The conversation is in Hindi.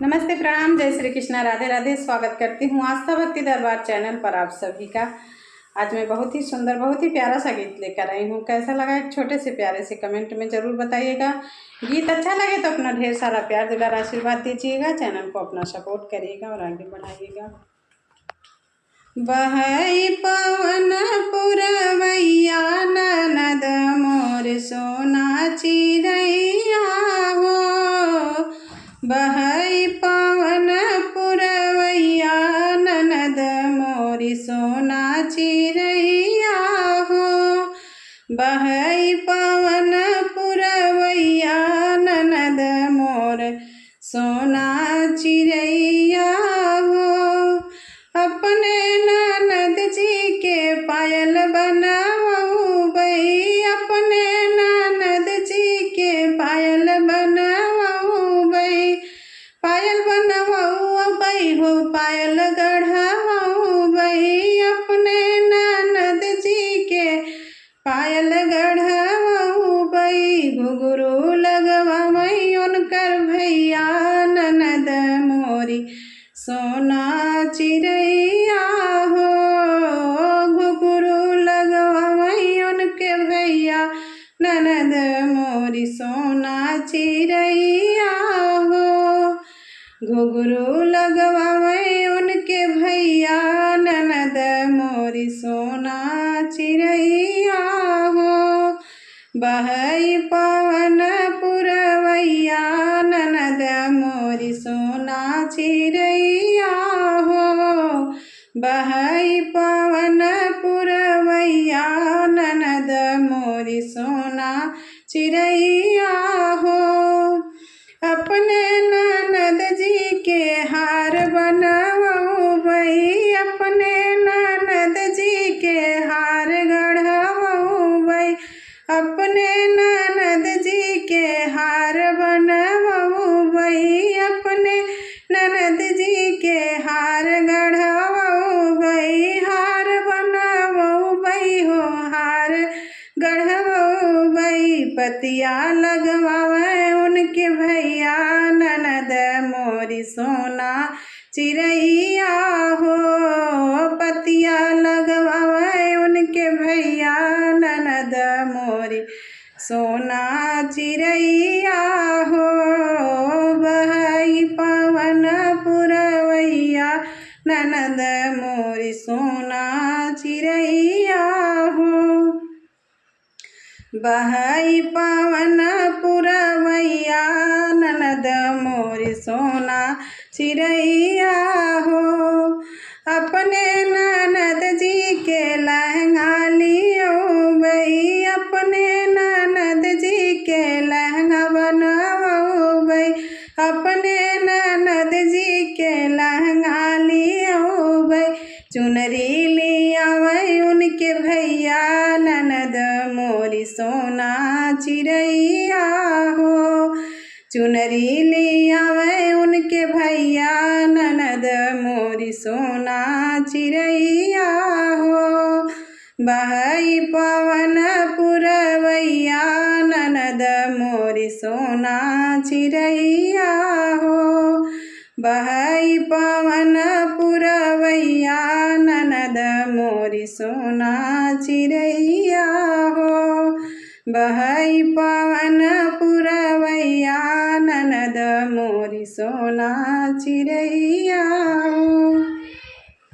नमस्ते, प्रणाम, जय श्री कृष्णा, राधे राधे। स्वागत करती हूँ आस्था भक्ति दरबार चैनल पर आप सभी का। आज मैं बहुत ही सुंदर, बहुत ही प्यारा सा गीत लेकर आई हूँ। कैसा लगा एक छोटे से प्यारे से कमेंट में ज़रूर बताइएगा। गीत अच्छा लगे तो अपना ढेर सारा प्यार दुलार आशीर्वाद दीजिएगा। चैनल को अपना सपोर्ट करिएगा और आगे बढ़ाइएगा। बहई पवन पुरवैया ननद मोर सोना चिड़ैया हो। बहई पवन पुरवैया ननद मोरी सोना चिड़ैया हो। बहई पवन पुरवैया ननद मोर सोना चिड़ैया हो। अपने ननद जी के पायल बनवाऊबै, अपने ननद जी के पायल बनवाऊबै। पायल बनवाऊबै हो, पायल गढ़वाऊबै। अपने ननद जी के पायल गढ़वाऊबै। घुघरू लगवाऊबै उनकर भैया ननद मोरी सोना चिड़ैया हो। घुघरू लगवाऊबै उनके भैया ननद मोरी सोना चिड़ैया हो। घुघरू लगवाऊबै उनके भैया ननद मोरी सोना चिड़ैया हो। बहई पवन पुरवैया ननद मोरी सोना चिड़ैया हो। बहई पवन पुरवैया ननद मोरी सोना चिड़ैया हो। अपने ननद जी के हार बनवाऊबै, अपने ननद जी के हार गढ़वाऊबै। अपने ननद जी के हार बनवाऊबै, अपने ननद जी के हार गढ़वाऊबै। हार बनवाऊबै हो, हार गढ़वाऊबै। पतिया लगवाऊबै उनके भैया ननद मोरी सोना चिड़ैया हो। पतिया लगवाऊबै उनके भैया ननद मोरी सोना चिड़ैया हो। बहई पवन पुरवैया ननद मोरी सोना चिड़ैया हो। बहई पवन पुरवैया ननद मोरी सोना चिड़ैया हो। अपने ननद जी के लहंगा लियौबै, अपने ननद जी के लहंगा बनवाऊबै। अपने ननद जी के लहंगा लियौबै। चुनरी लियावै उनके भैया ननद मोरी सोना चिड़ैया हो। चुनरी लियावै उनके भैया ननद मोरी सोना चिड़ैया हो। बहई पवन पुरवैया ननद मोरी सोना चिड़ैया हो। बहई पवन पुरवैया ननद मोरी सोना चिड़ैया हो। बहई पवन पुरवैया ननद मोरी सोना चिड़ैया।